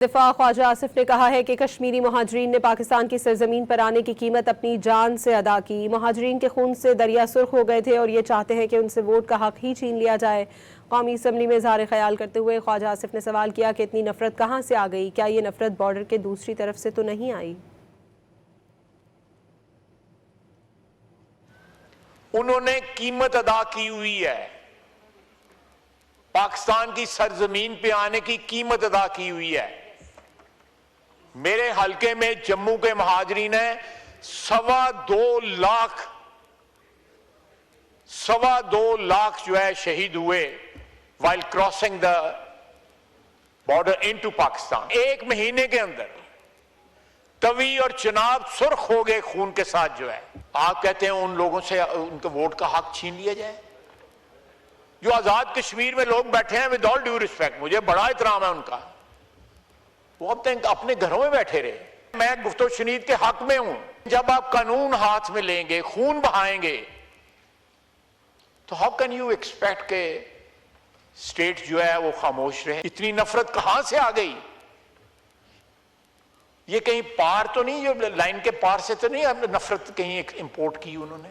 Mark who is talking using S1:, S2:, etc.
S1: दिफा ख्वाजा आसिफ ने कहा है कि कश्मीरी महाजरीन ने पाकिस्तान की सरजमीन पर आने की कीमत अपनी जान से अदा की। महाजरीन के खून से दरिया सुर्ख हो गए थे और ये चाहते हैं कि उनसे वोट का हक ही छीन लिया जाए। कौमी असम्बली में इज़हार ख्याल करते हुए ख्वाजा आसिफ ने सवाल किया कि इतनी नफरत कहाँ से आ गई, क्या ये नफरत बॉर्डर के दूसरी तरफ से तो नहीं आई।
S2: उन्होंने कीमत अदा की हुई है, पाकिस्तान की सरजमीन पे आने की कीमत अदा की हुई है। मेरे हलके में जम्मू के महाजरीन हैं, 2.25 लाख जो है शहीद हुए while crossing the border into Pakistan. एक महीने के अंदर तवी और चनाब सुर्ख हो गए खून के साथ। जो है आप कहते हैं उन लोगों से उनके वोट का हक छीन लिया जाए। जो आजाद कश्मीर में लोग बैठे हैं, विद ऑल ड्यू रिस्पेक्ट, मुझे बड़ा एहतराम है उनका, वो अब तक अपने घरों में बैठे रहे। मैं गुफ्तो शनीद के हक में हूं। जब आप कानून हाथ में लेंगे, खून बहाएंगे, तो हाउ कैन यू एक्सपेक्ट के स्टेट जो है वो खामोश रहे। इतनी नफरत कहां से आ गई? ये कहीं पार तो नहीं, जो लाइन के पार से तो नहीं नफरत कहीं इंपोर्ट की उन्होंने।